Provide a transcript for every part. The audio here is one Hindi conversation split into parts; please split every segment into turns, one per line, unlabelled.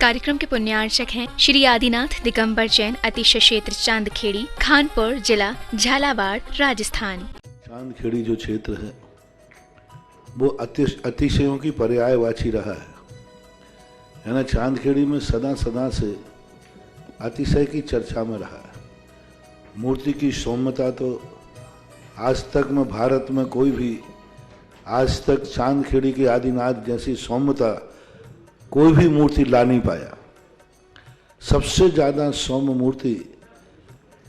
कार्यक्रम के पुण्यार्चक हैं श्री आदिनाथ दिगंबर जैन अतिशय क्षेत्र चांदखेड़ी, खानपुर जिला, झालावाड़, राजस्थान।
चांदखेड़ी जो क्षेत्र है वो अतिशयों की पर्यायवाची रहा है ना। चांदखेड़ी में सदा सदा से अतिशय की चर्चा में रहा है। मूर्ति की सौम्यता तो आज तक में भारत में कोई भी आज तक चांदखेड़ी के आदिनाथ जैसी सौम्यता कोई भी मूर्ति ला नहीं पाया। सबसे ज़्यादा सौम्य मूर्ति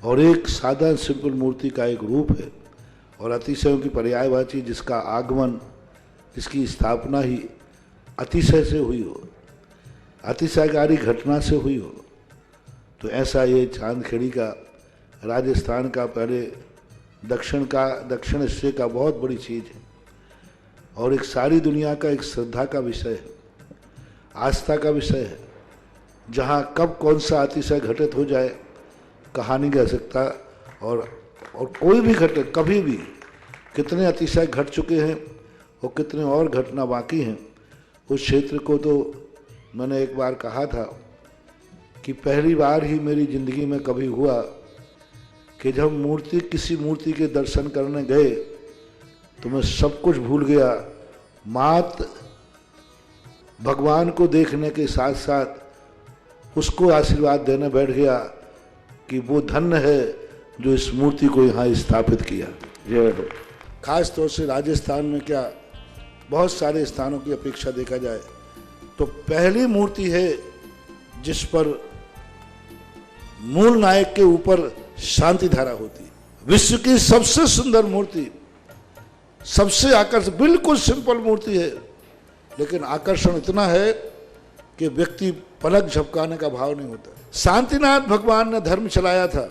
और एक सादा सिंपल मूर्ति का एक रूप है और अतिशयों की पर्यायवाची जिसका आगमन, जिसकी स्थापना ही अतिशय से हुई हो, अतिशयकारी घटना से हुई हो, तो ऐसा ये चांदखेड़ी का राजस्थान का पहले दक्षिण हिस्से का बहुत बड़ी चीज़ है और एक सारी दुनिया का एक श्रद्धा का विषय है, आस्था का विषय है। जहाँ कब कौन सा अतिशय घटित हो जाए कहा नहीं जा सकता और कोई भी घटे कभी भी कितने अतिशय घट चुके हैं और कितने और घटना बाकी हैं। उस क्षेत्र को तो मैंने एक बार कहा था कि पहली बार ही मेरी ज़िंदगी में कभी हुआ कि जब किसी मूर्ति के दर्शन करने गए तो मैं सब कुछ भूल गया। मात भगवान को देखने के साथ साथ उसको आशीर्वाद देने बैठ गया कि वो धन्य है जो इस मूर्ति को यहाँ स्थापित किया। जय हो। खास तौर से राजस्थान में क्या बहुत सारे स्थानों की अपेक्षा देखा जाए तो पहली मूर्ति है जिस पर मूल नायक के ऊपर शांति धारा होती है। विश्व की सबसे सुंदर मूर्ति, सबसे आकर्षक, बिल्कुल सिंपल मूर्ति है लेकिन आकर्षण इतना है कि व्यक्ति पलक झपकाने का भाव नहीं होता। शांतिनाथ भगवान ने धर्म चलाया था,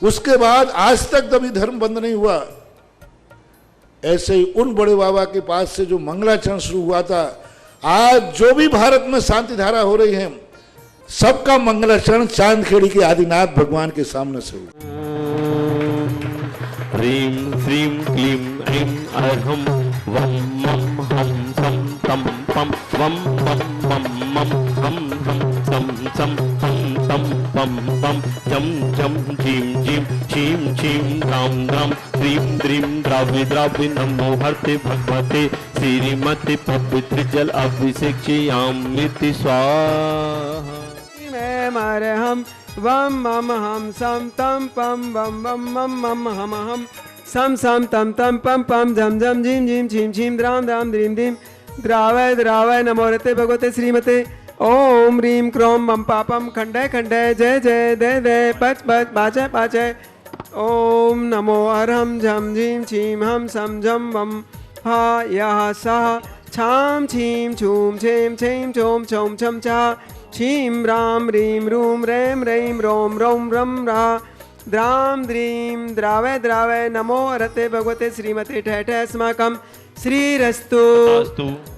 उसके बाद आज तक कभी धर्म बंद नहीं हुआ। ऐसे ही उन बड़े बाबा के पास से जो मंगलाचरण शुरू हुआ था, आज जो भी भारत में शांति धारा हो रही है सबका मंगलाचरण चांदखेड़ी के आदिनाथ भगवान के सामने से हुआ।
ह्रीं श्रीं क्लीं ऐं अरहं वं मं हं सं तं पं वं पं मं मं हं हं सं हं तं पं पं जं जं झीं झीं छीं छीं द्रां द्रां ह्रीं द्रीं द्रावि द्रावि नमो हरते भगवते श्रीमते पवित्र जल अभिषेक्ष्यामि स्वाहा।
हम वम मम हम सम तम पम वम वम मम मम हम हम सम सम तम तम पम पम झम झम झीम झीम छीम छीम द्राम द्राम द्रीम द्रीम द्रावय द्रावय नमो रते भगवते श्रीमते ओम ह्रीं क्रों मम पापम खंडय खंडय जय जय दय दय पच पच पाचय पाचय ओम नमो अरहम झम झीम छीम हम सम झम वम हा यह सह छाम छीम छूम छेम छेम छोम छोम छम चा छीम राम रीं रूम रेम रैम रोम रोम रम रा द्राम द्रीम द्रावय द्रावय नमो रते भगवते श्रीमते ठठ अस्माकं श्रीरस्तु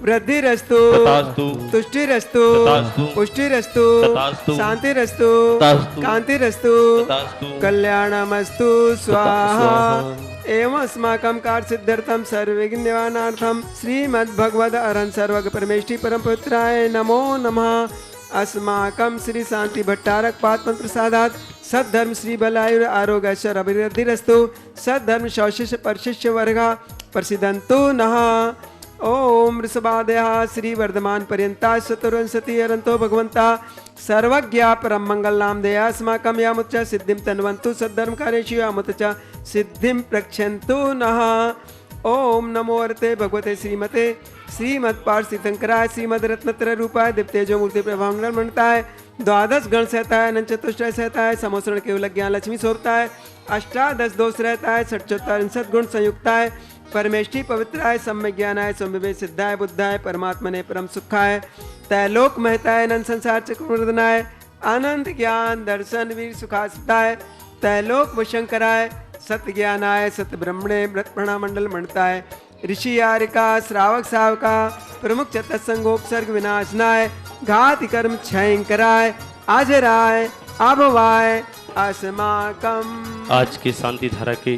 वृद्धिरस्तु तुष्टिरस्तु पुष्टिरस्तु शांतिरस्तु कांतिरस्तु कल्याणमस्तु स्वाहा। एवं अस्माकं कार्य सिद्ध्यर्थं सर्वविघ्न निवारणार्थं श्रीमद्भगवद अरहं सर्वज्ञ परमेष्टि परम पवित्राय नमो नमः। अस्माकं श्री शांति भट्टारक पात्म प्रसादात सद्धर्म श्री बलायुर आरोग्य ऐश्वर्य अभिवृद्धिरस्तु सद्धर्म शौशिष्य परशिष्य वर्गा प्रसिद्धन्तु नः। ओम ऋषभादयः श्री वर्धमान पर्यन्ता चतुर्विंशति अरन्तो भगवन्ता सर्वज्ञा परम मंगल नाम दया अस्माकं यामुच्च सिद्धिं तन्वन्तु सद्धर्म कार्येषु यामुत च सिद्धिं प्रक्षन्तु नः। ओम नमो अर्ते भगवते श्रीमते श्रीमद पार्षद शंकराय श्रीमद रत्नत्र रूपाय दिव्यतेजो मूर्ति प्रभांगण मंडताय द्वादश गण सहता है, अनंत चतुष्टय सहता है, समोसरण केवल ज्ञान लक्ष्मी सोरता है, अष्टादश दोष रहता है, 649 गुण संयुक्ता है, परमेष्टि पवित्राय सम्यक ज्ञानाय संविवेक सिद्धाय बुद्धाय परमात्मने परम सुखाय तैलोक महताय अनंत संसार चक्रवर्धनाय अनंत ज्ञान दर्शन वीर सुखास्ताय तैलोक वशंकराय सत्य ज्ञानाय सत्य ब्रह्मणे ब्रह्मणा मंडल मंडताय ऋषि यारिका श्रावक सावका प्रमुख चतसंगोपसर्ग विनाशनाय घाति कर्म क्षयंकराय अजराय अभवाय अस्माकम।
आज के शांति धारा के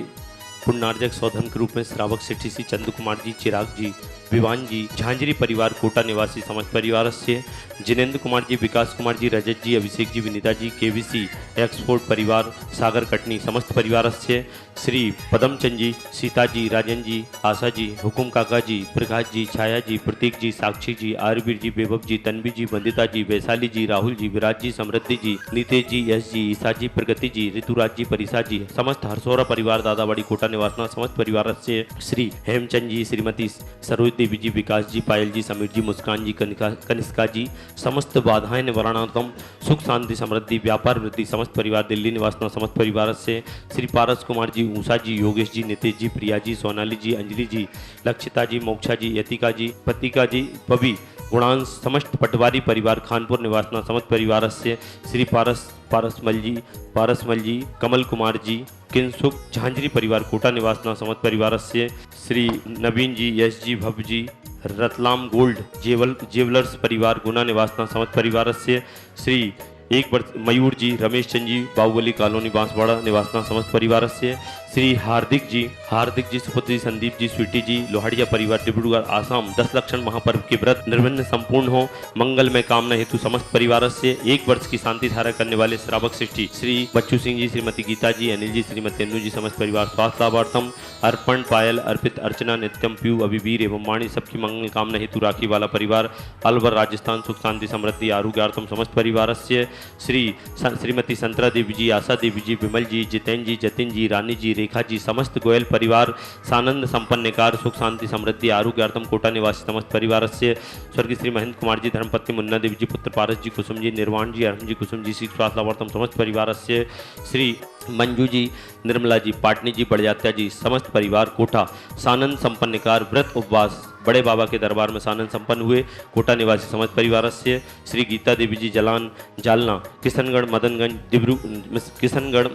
पुण्यार्जक सौधन के रूप में श्रावक सेठी श्री चंद्र कुमार जी चिराग जी विवान जी झांझरी परिवार कोटा निवासी समस्त परिवारस्य जिनेन्द्र कुमार जी, विकास कुमार जी, रजत जी, अभिषेक जी, विनीता जी, केवीसी एक्सपोर्ट परिवार सागर कटनी समस्त परिवारस्य श्री पदमचंद जी, सीता जी, राजन जी, आशा जी, हुकुम काका जी, प्रकाश जी, छाया जी, प्रतीक जी, साक्षी जी, आरवीर जी, वैभव जी, तन्वी जी, वंदिता जी, वैशाली जी, राहुल जी, विराज जी, समृद्धि जी, नीतेश जी, यश जी, ईसा जी, प्रगति जी, ऋतुराज जी, परिसा जी, समस्त हरसोरा परिवार दादावाड़ी कोटा निवासना समस्त परिवार से श्री हेमचंद जी, श्रीमती सरोज देवी जी, विकास जी, पायल जी, समीर जी, मुस्कान जी, कनिष्का जी, समस्त बाधाएं निवारणार्थम सुख शांति समृद्धि व्यापार वृद्धि समस्त परिवार दिल्ली निवासना समस्त परिवार से श्री पारस कुमार जी, उषा जी, योगेश जी, नितेश जी, प्रिया जी, सोनाली जी, अंजलि जी, लक्षिता जी, मोक्षा जी, यतिका जी, पतिका जी, पवि गुणांश समस्त पटवारी परिवार खानपुर निवासना समस्त परिवार से श्री पारसमल जी, कमल कुमार जी, किंसुक झांझरी परिवार कोटा निवासना समस्त परिवार से श्री नवीन जी, यश जी, भव जी, रतलाम गोल्ड जेवलर्स परिवार गुना निवासना समस्त परिवार से श्री एक वर्ष मयूर जी, रमेश चंद जी, बाहुबली कॉलोनी बांसवाड़ा निवासना समस्त परिवार से श्री हार्दिक जी, सुपुत्री संदीप जी, स्वीटी जी, लोहाड़िया परिवार डिब्रूगढ़ आसाम 10 लक्षण महापर्व के व्रत निर्विघ्न संपूर्ण हो मंगल में कामना हेतु समस्त परिवार से 1 वर्ष की शांति धारा करने वाले श्रावक सृष्टि श्री बच्चू सिंह जी, श्रीमती गीता जी, अनिल जी, श्रीमती अनु जी, समस्त परिवार स्वास्थ्य लाभार्थम अर्पण, पायल, अर्पित, अर्चना, नित्यम, पीयू, अभिवीर एवं वाणी सबकी मंगल कामना हेतु राखी वाला परिवार अलवर राजस्थान सुख शांति समृद्धि आरोग्यार्थम समस्त परिवार से श्रीमती संतरा देवी जी, आशा देवी जी, विमल जी, जितेन जी, जतिन जी, रानी जी, रेखा जी, समस्त गोयल परिवार सानंद संपन्नकार सुख शांति समृद्धि आरोग्यार्थम कोटा निवासी समस्त परिवार से स्वर्गीय श्री महेंद्र कुमार जी, धर्मपत्नी मुन्ना देवी जी, पुत्र पारस जी, कुसुम जी, निर्वाण जी, अरहम जी, कुसुम जी, श्री स्वास्थ्य लाभार्थम समस्त परिवार से श्री मंजू जी, निर्मला जी, पाटनी जी, बड़जात्या जी, समस्त परिवार कोटा सानंद संपन्नकार व्रत उपवास बड़े बाबा के दरबार में सानंद संपन्न हुए कोटा निवासी समस्त परिवार से श्री गीता देवी जी, जालना किशनगढ़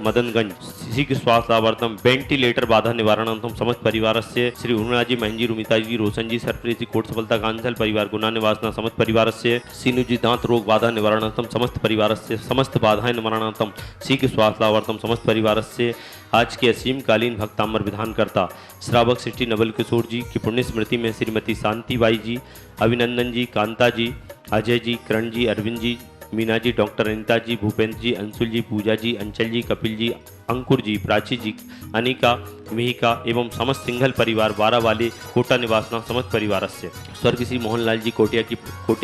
मदनगंज शीघ्र स्वास्थ्य लाभार्थम वेंटिलेटर बाधा निवारणार्थम समस्त परिवार से श्री उर्मिला जी, महंजी, रुमिता जी, रोशन जी, सरप्रीत जी, कोट सफलता कांसल परिवार गुना निवासना समस्त परिवार से सीनू जी, दांत रोग बाधा निवारणार्थम समस्त परिवार से समस्त बाधाएं निवारणार्थम शीघ्र स्वास्थ्य लाभार्थम समस्त परिवार से आज के असीमकालीन भक्तामर विधानकर्ता श्रावक सृष्टि नवल किशोर जी की पुण्य स्मृति में श्रीमती शांतिबाई जी, अभिनंदन जी, कांता जी, अजय जी, करण जी, अरविंद जी, मीना जी, डॉक्टर अनिता जी, भूपेंद्र जी, अंशुल जी, पूजा जी, अंचल जी, कपिल जी, अंकुर जी, प्राची जी, अनिका, मिहिका एवं समस्त सिंघल परिवार बारावाली कोटा निवासना समस्त परिवार से स्वर्गीय श्री मोहनलाल जी कोटिया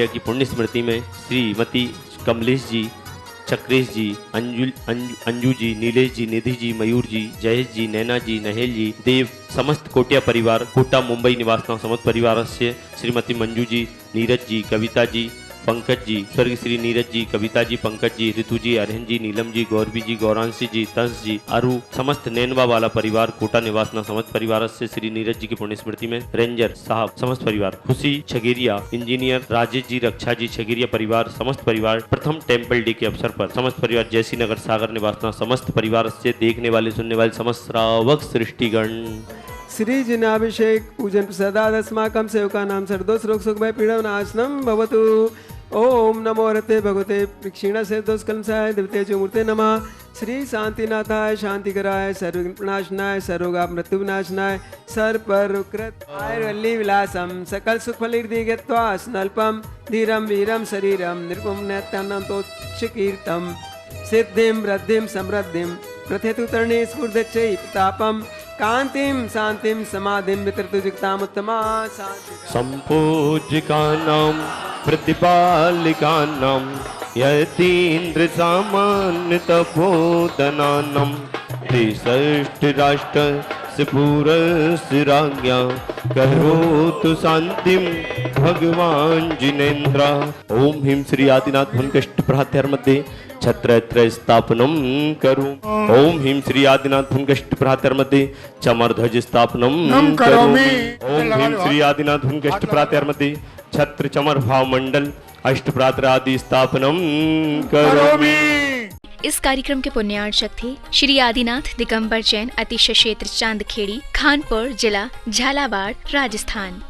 की पुण्य स्मृति में श्रीमती कमलेश जी, चक्रेश जी, अंजू जी, नीलेश जी, निधि जी, मयूर जी, जयेश जी, नैना जी, नहेल जी, देव समस्त कोटिया परिवार कोटा मुंबई निवासना समस्त परिवार से श्रीमती मंजू जी, नीरज जी, कविता जी, पंकज जी, स्वर्गीय श्री नीरज जी, कविता जी, पंकज जी, ऋतु जी, अरहन जी, नीलम जी, गौरवी जी, गौरांशी जी, तंस जी, अरु समस्त नैनवा वाला परिवार कोटा निवासना समस्त परिवार से श्री नीरज जी की पुण्य स्मृति में रेंजर साहब समस्त परिवार, खुशी छगेरिया, इंजीनियर राजेश जी, रक्षा जी, छगेरिया परिवार समस्त परिवार, प्रथम टेम्पल डे के अवसर पर समस्त परिवार जयसी नगर सागर निवासना समस्त परिवार से देखने वाले सुनने वाले समस्त श्रावक सृष्टिगण
श्री जिनाभिषेक पूजन प्रसादाद अस्माकं सेवकानां सर्वदोष रोग सुख भय पीड़ा नाशनम भवतु। ओम नमो रते भगवते प्रक्षिणस्य दोषकलमसाय देवतेजो मूर्ते नमः। श्री शांतिनाथाय शांतिकराय सर्वविघ्न प्रणाशनाय सर्वरोगाप मृत्यु विनाशनाय सर्वपरकृत आयुर्वल्ली विलासम सकल सुखफलैर्दि गत्वा स्नल्पम धीरम वीरम शरीरम निर्गुम नैत्यानन्तोच्चकीर्तम सिद्धिं वृद्धिं समृद्धिं प्रथेतु तर्णे स्फूर्धच्चै प्रतापम कांतिम शांतिम समाधिम वितरतुजिक्तामुत्तमा
संपूज्यकानां प्रतिपालिकानां यतीन्द्र सामान्य तपोधनानां त्रिषष्टिराष्ट्र सिपूरस्य राज्ञा करोतु शांतिम भगवान जिनेन्द्र। ओम ह्रीं श्री आदिनाथ भुनकष्ट प्रातर्मध्ये छत्र स्थापनम करूं। ओम ह्रीं श्री आदिनाथ भुनकष्ट प्रातर्मध्ये चमरध्वज स्थापनम करूं। ओम ह्रीं श्री आदिनाथ भुनकष्ट प्रातर्मध्ये छत्र चमर भाव मंडल अष्ट प्रातर आदि स्थापनम करोमि।
इस कार्यक्रम के पुण्यार्चक थे श्री आदिनाथ दिगंबर जैन अतिशय क्षेत्र चांदखेड़ी, खानपुर जिला, झालावाड़, राजस्थान।